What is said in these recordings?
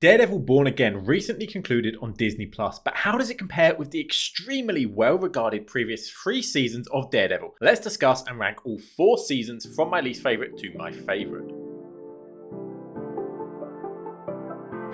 Daredevil Born Again recently concluded on Disney+, but how does it compare with the extremely well-regarded previous 3 seasons of Daredevil? Let's discuss and rank all 4 seasons from my least favourite to my favourite.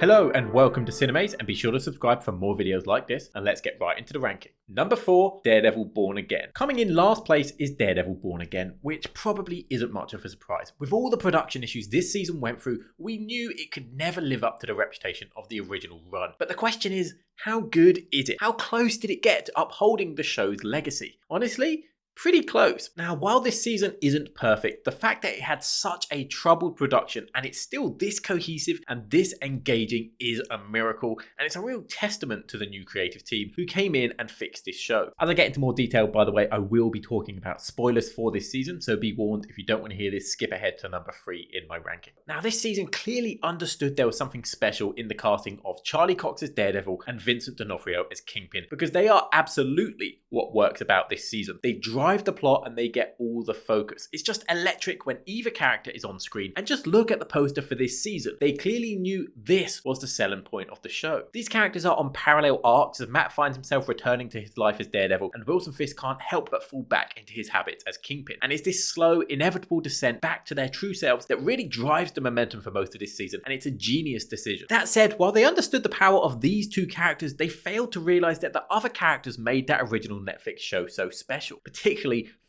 Hello and welcome to Cinemaze, and be sure to subscribe for more videos like this, and let's get right into the ranking. Number 4, Daredevil Born Again. Coming in last place is Daredevil Born Again, which probably isn't much of a surprise. With all the production issues this season went through, we knew it could never live up to the reputation of the original run. But the question is, how good is it? How close did it get to upholding the show's legacy? Honestly, pretty close. Now, while this season isn't perfect, the fact that it had such a troubled production and it's still this cohesive and this engaging is a miracle, and it's a real testament to the new creative team who came in and fixed this show. As I get into more detail, by the way, I will be talking about spoilers for this season, so be warned, if you don't want to hear this, skip ahead to number 3 in my ranking. Now, this season clearly understood there was something special in the casting of Charlie Cox as Daredevil and Vincent D'Onofrio as Kingpin, because they are absolutely what works about this season. They drive the plot and they get all the focus. It's just electric when either character is on screen, and just look at the poster for this season. They clearly knew this was the selling point of the show. These characters are on parallel arcs as Matt finds himself returning to his life as Daredevil, and Wilson Fisk can't help but fall back into his habits as Kingpin. And it's this slow, inevitable descent back to their true selves that really drives the momentum for most of this season, and it's a genius decision. That said, while they understood the power of these two characters, they failed to realize that the other characters made that original Netflix show so special, particularly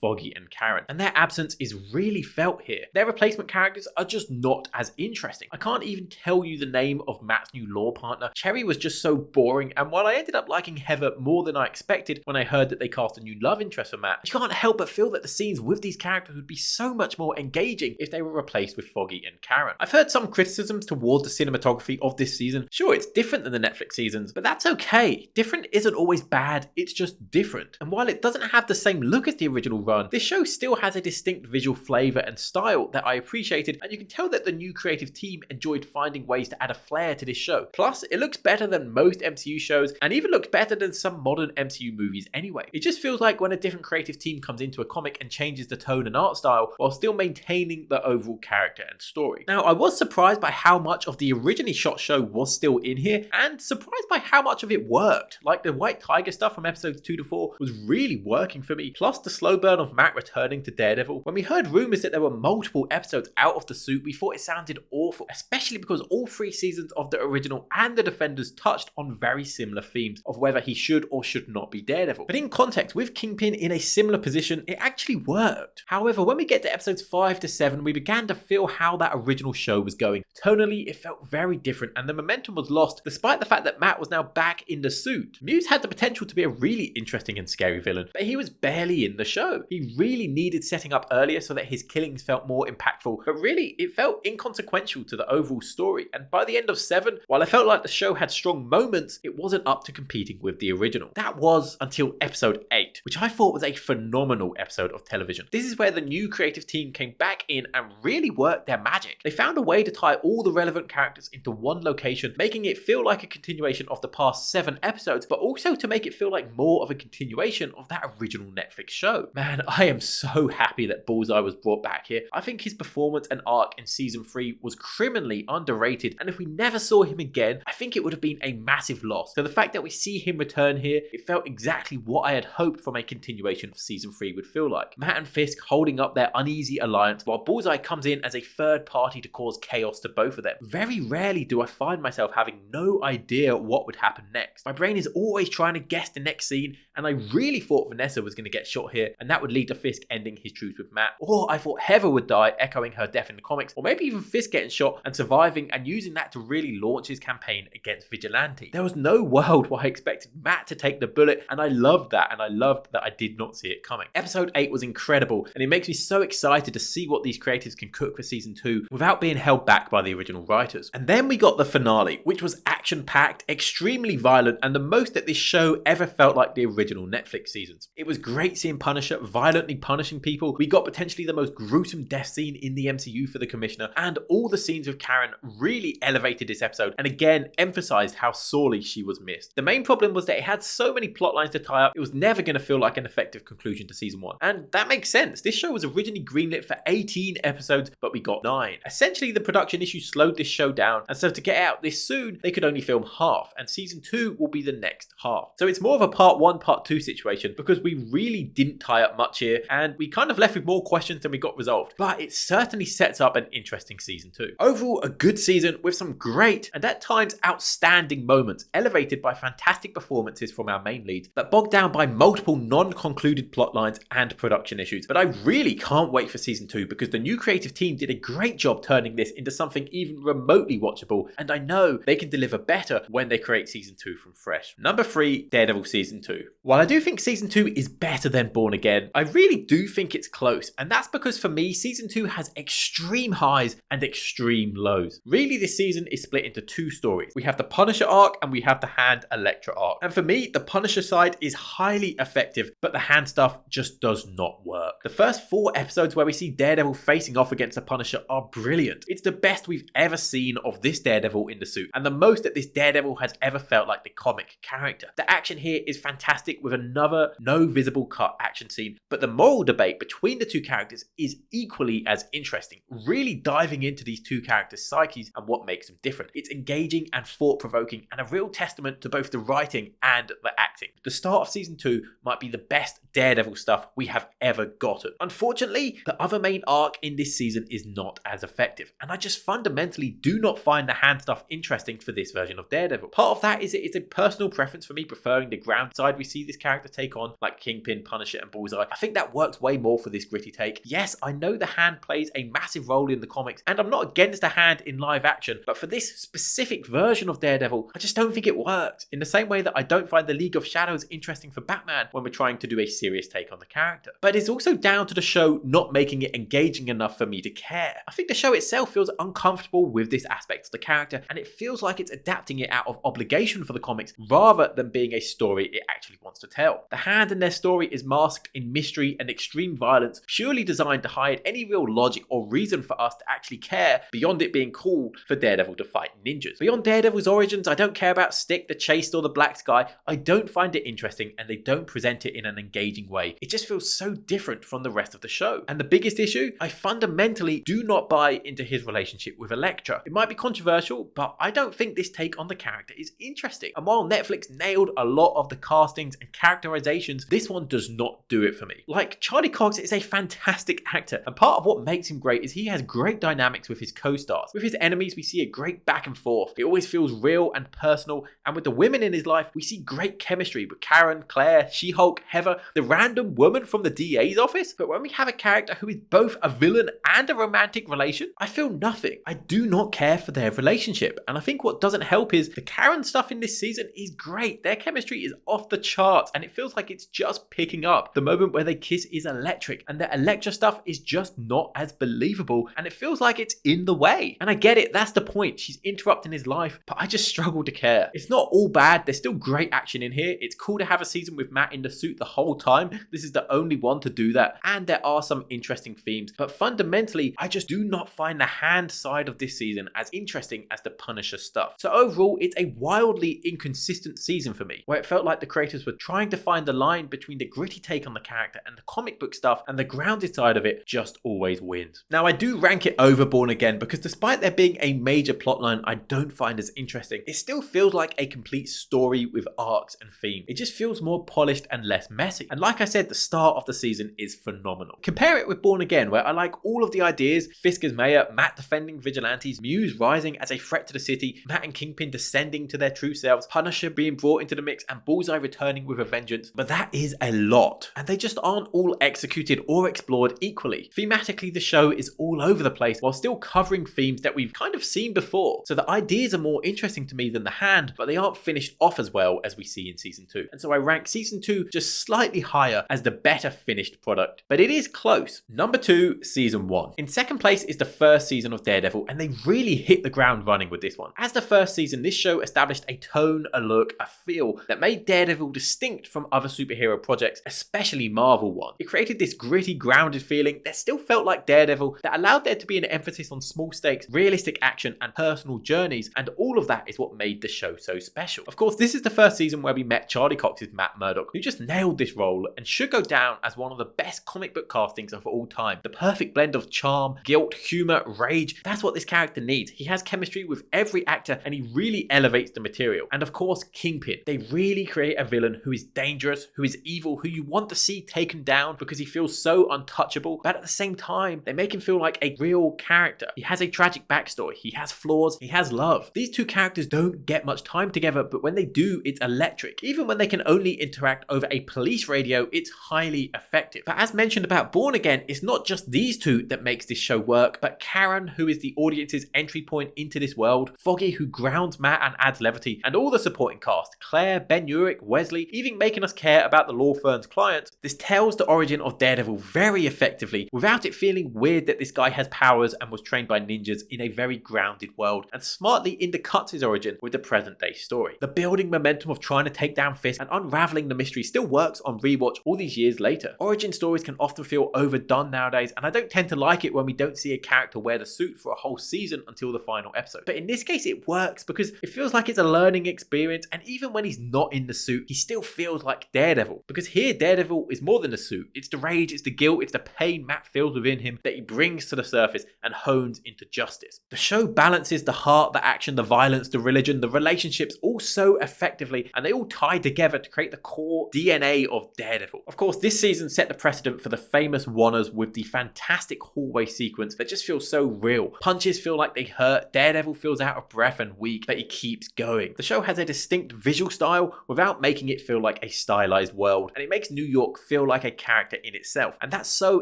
Foggy and Karen, and their absence is really felt here. Their replacement characters are just not as interesting. I can't even tell you the name of Matt's new law partner. Cherry was just so boring, and while I ended up liking Heather more than I expected when I heard that they cast a new love interest for Matt, you can't help but feel that the scenes with these characters would be so much more engaging if they were replaced with Foggy and Karen. I've heard some criticisms towards the cinematography of this season. Sure, it's different than the Netflix seasons, but that's okay. Different isn't always bad, it's just different. And while it doesn't have the same look as the original run, this show still has a distinct visual flavour and style that I appreciated, and you can tell that the new creative team enjoyed finding ways to add a flair to this show. Plus, it looks better than most MCU shows, and even looks better than some modern MCU movies anyway. It just feels like when a different creative team comes into a comic and changes the tone and art style while still maintaining the overall character and story. Now, I was surprised by how much of the originally shot show was still in here, and surprised by how much of it worked. Like, the White Tiger stuff from episodes 2 to 4 was really working for me, plus the slow burn of Matt returning to Daredevil. When we heard rumours that there were multiple episodes out of the suit, we thought it sounded awful, especially because all 3 seasons of the original and the Defenders touched on very similar themes of whether he should or should not be Daredevil. But in context, with Kingpin in a similar position, it actually worked. However, when we get to episodes 5 to 7, we began to feel how that original show was going. Tonally, it felt very different, and the momentum was lost despite the fact that Matt was now back in the suit. Muse had the potential to be a really interesting and scary villain, but he was barely in the show. He really needed setting up earlier so that his killings felt more impactful, but really it felt inconsequential to the overall story. And by the end of 7, while I felt like the show had strong moments, it wasn't up to competing with the original. That was until episode 8, which I thought was a phenomenal episode of television. This is where the new creative team came back in and really worked their magic. They found a way to tie all the relevant characters into one location, making it feel like a continuation of the past 7 episodes, but also to make it feel like more of a continuation of that original Netflix show. Man, I am so happy that Bullseye was brought back here. I think his performance and arc in season 3 was criminally underrated, and if we never saw him again, I think it would have been a massive loss. So the fact that we see him return here, it felt exactly what I had hoped from a continuation of season 3 would feel like. Matt and Fisk holding up their uneasy alliance while Bullseye comes in as a third party to cause chaos to both of them. Very rarely do I find myself having no idea what would happen next. My brain is always trying to guess the next scene, and I really thought Vanessa was going to get shot here, and that would lead to Fisk ending his truce with Matt. Or I thought Heather would die, echoing her death in the comics, or maybe even Fisk getting shot and surviving and using that to really launch his campaign against Vigilante. There was no world where I expected Matt to take the bullet, and I loved that, and I loved that I did not see it coming. Episode 8 was incredible, and it makes me so excited to see what these creatives can cook for season 2 without being held back by the original writers. And then we got the finale, which was action-packed, extremely violent, and the most that this show ever felt like the original Netflix seasons. It was great seeing Punisher violently punishing people. We got potentially the most gruesome death scene in the MCU for the Commissioner, and all the scenes with Karen really elevated this episode and again emphasized how sorely she was missed. The main problem was that it had so many plot lines to tie up, it was never going to feel like an effective conclusion to season 1. And that makes sense. This show was originally greenlit for 18 episodes, but we got 9. Essentially, the production issues slowed this show down, and so to get out this soon, they could only film half, and season 2 will be the next half. So it's more of a part 1, part 2 situation, because we really didn't tie up much here, and we kind of left with more questions than we got resolved. But it certainly sets up an interesting season 2. Overall, a good season with some great, and at times outstanding moments, elevated by fantastic performances from our main leads, but bogged down by multiple non-concluded plot lines and production issues. But I really can't wait for season 2, because the new creative team did a great job turning this into something even remotely watchable, and I know they can deliver better when they create season 2 from fresh. Number 3, Daredevil season 2. While I do think season 2 is better than Born Again, I really do think it's close, and that's because for me, season 2 has extreme highs and extreme lows. Really, this season is split into 2 stories. We have the Punisher arc and we have the Hand Elektra arc. And for me, the Punisher side is highly effective, but the Hand stuff just does not work. The first 4 episodes where we see Daredevil facing off against the Punisher are brilliant. It's the best we've ever seen of this Daredevil in the suit, and the most that this Daredevil has ever felt like the comic character. The action here is fantastic with another no visible cut action scene, but the moral debate between the 2 characters is equally as interesting, really diving into these 2 characters' psyches and what makes them different. It's engaging and thought-provoking, and a real testament to both the writing and the acting. The start of season 2 might be the best Daredevil stuff we have ever gotten. Unfortunately, the other main arc in this season is not as effective, and I just fundamentally do not find the Hand stuff interesting for this version of Daredevil. Part of that is it's a personal preference for me, preferring the ground side we see this character take on, like Kingpin, Punisher, and Bullseye. I think that works way more for this gritty take. Yes, I know the Hand plays a massive role in the comics, and I'm not against the Hand in live action, but for this specific version of Daredevil, I just don't think it works. In the same way that I don't find the League of Shadows interesting for Batman when we're trying to do a serious take on the character. But it's also down to the show not making it engaging enough for me to care. I think the show itself feels uncomfortable with this aspect of the character, and it feels like it's adapting it out of obligation for the comics rather than being a story it actually wants to tell. The Hand and their story is masked in mystery and extreme violence, purely designed to hide any real logic or reason for us to actually care beyond it being cool for Daredevil to fight ninjas. Beyond Daredevil's origins, I don't care about Stick, the Chased, or the Black Sky. I don't find it interesting, and they don't present it in an engaging way. It just feels so different from the rest of the show. And the biggest issue, I fundamentally do not buy into his relationship with Elektra. It might be controversial, but I don't think this take on the character is interesting. And while Netflix nailed a lot of the castings and characterizations, this one does not do it for me. Like, Charlie Cox is a fantastic actor, and part of what makes him great is he has great dynamics with his co-stars. With his enemies, we see a great back and forth. It always feels real and personal, and with the women in his life, we see great chemistry with Karen, Claire, She-Hulk, Heather, the random woman from the DA's office. But when we have a character who is both a villain and a romantic relation, I feel nothing. I do not care for their relationship, and I think what doesn't help is the Karen stuff in this season is great. Their chemistry is off the charts, and it feels like it's just picking up. The moment where they kiss is electric, and the Elektra stuff is just not as believable, and it feels like it's in the way. And I get it, that's the point. She's interrupting his life, but I just struggle to care. It's not all bad. There's still great action in here. It's cool to have a season with Matt in the suit the whole time. This is the only one to do that, and there are some interesting themes, but fundamentally, I just do not find the Hand side of this season as interesting as the Punisher stuff. So overall, it's a wildly inconsistent season for me, where it felt like the creators were trying to find the line between the gritty take on the character and the comic book stuff, and the grounded side of it just always wins. Now, I do rank it over Born Again because despite there being a major plotline I don't find as interesting, it still feels like a complete story with arcs and theme. It just feels more polished and less messy. And like I said, the start of the season is phenomenal. Compare it with Born Again, where I like all of the ideas: Fisk as mayor, Matt defending vigilantes, Muse rising as a threat to the city, Matt and Kingpin descending to their true selves, Punisher being brought into the mix, and Bullseye returning with a vengeance. But that is a lot, and they just aren't all executed or explored equally. Thematically, the show is all over the place while still covering themes that we've kind of seen before. So the ideas are more interesting to me than the Hand, but they aren't finished off as well as we see in season 2. And so I rank season 2 just slightly higher as the better finished product. But it is close. Number 2, season 1. In second place is the first season of Daredevil, and they really hit the ground running with this one. As the first season, this show established a tone, a look, a feel that made Daredevil distinct from other superhero projects, especially Marvel ones. It created this gritty, grounded feeling that still felt like Daredevil, that allowed there to be an emphasis on small stakes, realistic action, and personal journeys, and all of that is what made the show so special. Of course, this is the first season where we met Charlie Cox's Matt Murdock, who just nailed this role and should go down as one of the best comic book castings of all time. The perfect blend of charm, guilt, humor, rage. That's what this character needs. He has chemistry with every actor and he really elevates the material. And of course, Kingpin. They really create a villain who is dangerous, who is evil, who you want to see taken down because he feels so untouchable, but at the same time, they make him feel like a real character. He has a tragic backstory, he has flaws, he has love. These two characters don't get much time together, but when they do, it's electric. Even when they can only interact over a police radio, it's highly effective. But as mentioned about Born Again, it's not just these two that makes this show work, but Karen, who is the audience's entry point into this world, Foggy, who grounds Matt and adds levity, and all the supporting cast, Claire, Ben Urich, Wesley, even making us care about the law firm's clients. This tells the origin of Daredevil very effectively without it feeling weird that this guy has powers and was trained by ninjas in a very grounded world, and smartly undercuts his origin with the present day story. The building momentum of trying to take down Fisk and unraveling the mystery still works on rewatch all these years later. Origin stories can often feel overdone nowadays, and I don't tend to like it when we don't see a character wear the suit for a whole season until the final episode. But in this case it works because it feels like it's a learning experience, and even when he's not in the suit, he still feels like Daredevil. Because here Daredevil is more than the suit. It's the rage, it's the guilt, it's the pain Matt feels within him that he brings to the surface and hones into justice. The show balances the heart, the action, the violence, the religion, the relationships all so effectively, and they all tie together to create the core DNA of Daredevil. Of course, this season set the precedent for the famous Wanners with the fantastic hallway sequence that just feels so real. Punches feel like they hurt, Daredevil feels out of breath and weak, but he keeps going. The show has a distinct visual style without making it feel like a stylized world, and it makes New York feel like a character in itself. And that's so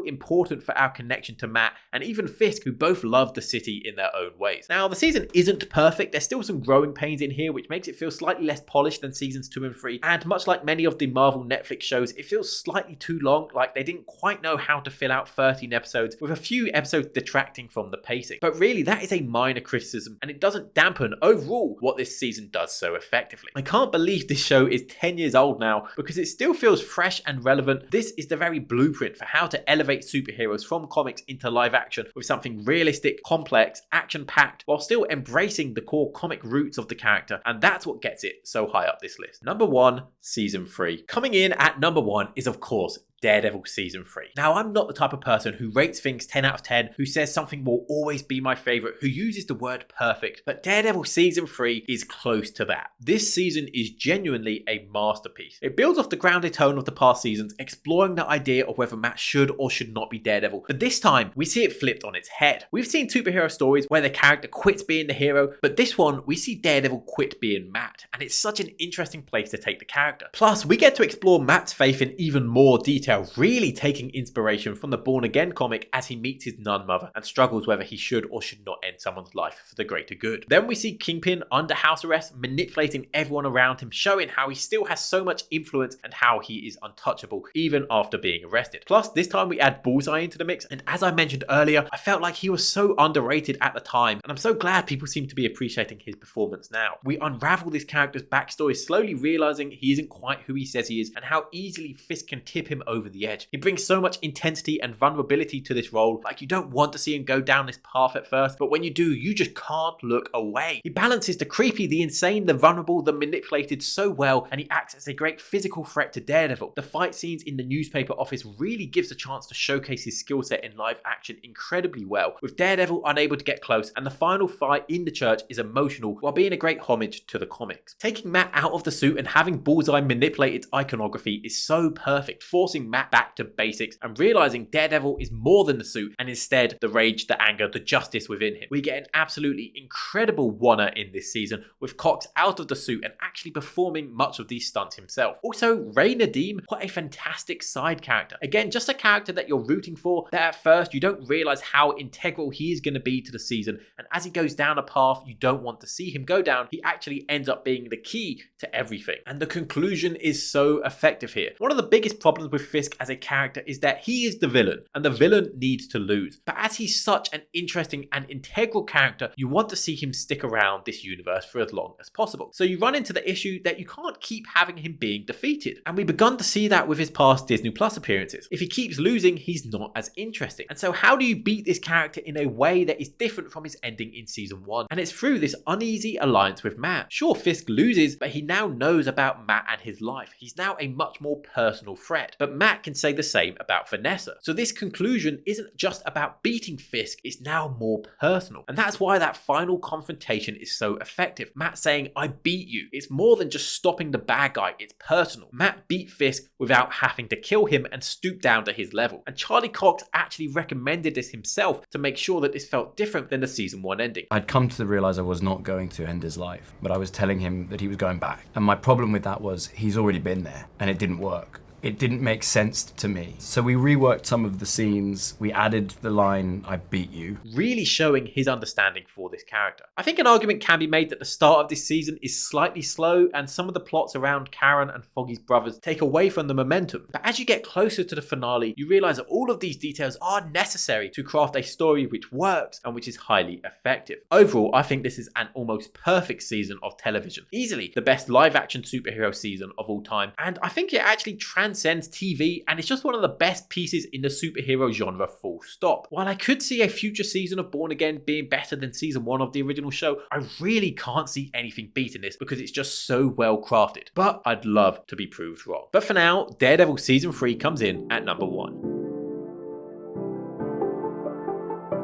important for our connection to Matt and even Fisk, who both love the city in their own ways. Now, the season isn't perfect. There's still some growing pains in here, which makes it feel slightly less polished than seasons 2 and 3. And much like many of the Marvel Netflix shows, it feels slightly too long, like they didn't quite know how to fill out 13 episodes, with a few episodes detracting from the pacing. But really, that is a minor criticism, and it doesn't dampen overall what this season does so effectively. I can't believe this show is 10 years old now because it still feels fresh and relevant. This is the very blueprint for how to elevate superheroes from comics into live action with something realistic, complex, action-packed, while still embracing the core comic roots of the character, and that's what gets it so high up this list. Number 1, Season 3. Coming in at number 1 is of course Daredevil Season 3. Now, I'm not the type of person who rates things 10 out of 10, who says something will always be my favorite, who uses the word perfect, but Daredevil Season 3 is close to that. This season is genuinely a masterpiece. It builds off the grounded tone of the past seasons, exploring the idea of whether Matt should or should not be Daredevil, but this time we see it flipped on its head. We've seen superhero stories where the character quits being the hero, but this one we see Daredevil quit being Matt, and it's such an interesting place to take the character. Plus, we get to explore Matt's faith in even more detail, really taking inspiration from the Born Again comic as he meets his nun mother and struggles whether he should or should not end someone's life for the greater good. Then we see Kingpin under house arrest, manipulating everyone around him, showing how he still has so much influence and how he is untouchable even after being arrested. Plus, this time we add Bullseye into the mix, and as I mentioned earlier, I felt like he was so underrated at the time, and I'm so glad people seem to be appreciating his performance now. We unravel this character's backstory, slowly realizing he isn't quite who he says he is, and how easily Fisk can tip him over the edge. He brings so much intensity and vulnerability to this role, like you don't want to see him go down this path at first, but when you do, you just can't look away. He balances the creepy, the insane, the vulnerable, the manipulated so well, and he acts as a great physical threat to Daredevil. The fight scenes in the newspaper office really gives a chance to showcase his skill set in live action incredibly well, with Daredevil unable to get close, and the final fight in the church is emotional while being a great homage to the comics. Taking Matt out of the suit and having Bullseye manipulate its iconography is so perfect, forcing Matt back to basics and realizing Daredevil is more than the suit and instead the rage, the anger, the justice within him. We get an absolutely incredible Wanner in this season, with Cox out of the suit and actually performing much of these stunts himself. Also, Ray Nadeem, what a fantastic side character. Again, just a character that you're rooting for, that at first you don't realize how integral he is going to be to the season, and as he goes down a path you don't want to see him go down, he actually ends up being the key to everything. And the conclusion is so effective here. One of the biggest problems with Fisk as a character is that he is the villain, and the villain needs to lose. But as he's such an interesting and integral character, you want to see him stick around this universe for as long as possible. So you run into the issue that you can't keep having him being defeated. And we've begun to see that with his past Disney Plus appearances. If he keeps losing, he's not as interesting. And so how do you beat this character in a way that is different from his ending in season 1? And it's through this uneasy alliance with Matt. Sure, Fisk loses, but he now knows about Matt and his life. He's now a much more personal threat. But Matt can say the same about Vanessa. So this conclusion isn't just about beating Fisk, it's now more personal. And that's why that final confrontation is so effective. Matt saying, "I beat you." It's more than just stopping the bad guy, it's personal. Matt beat Fisk without having to kill him and stoop down to his level. And Charlie Cox actually recommended this himself to make sure that this felt different than the season 1 ending. I'd come to realize I was not going to end his life, but I was telling him that he was going back. And my problem with that was he's already been there and it didn't work. It didn't make sense to me. So we reworked some of the scenes. We added the line, "I beat you." Really showing his understanding for this character. I think an argument can be made that the start of this season is slightly slow and some of the plots around Karen and Foggy's brothers take away from the momentum. But as you get closer to the finale, you realize that all of these details are necessary to craft a story which works and which is highly effective. Overall, I think this is an almost perfect season of television. Easily the best live action superhero season of all time. And I think it actually transcends TV and it's just one of the best pieces in the superhero genre, full stop. While I could see a future season of Born Again being better than season 1 of the original show, I really can't see anything beating this because it's just so well crafted. But I'd love to be proved wrong. But for now, Daredevil season 3 comes in at number 1.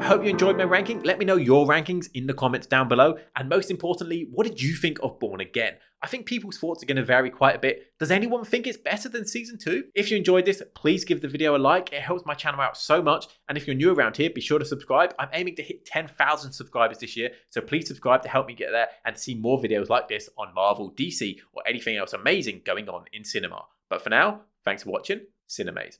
I hope you enjoyed my ranking. Let me know your rankings in the comments down below. And most importantly, what did you think of Born Again? I think people's thoughts are going to vary quite a bit. Does anyone think it's better than season 2? If you enjoyed this, please give the video a like. It helps my channel out so much. And if you're new around here, be sure to subscribe. I'm aiming to hit 10,000 subscribers this year. So please subscribe to help me get there and see more videos like this on Marvel, DC, or anything else amazing going on in cinema. But for now, thanks for watching. Cinemaze.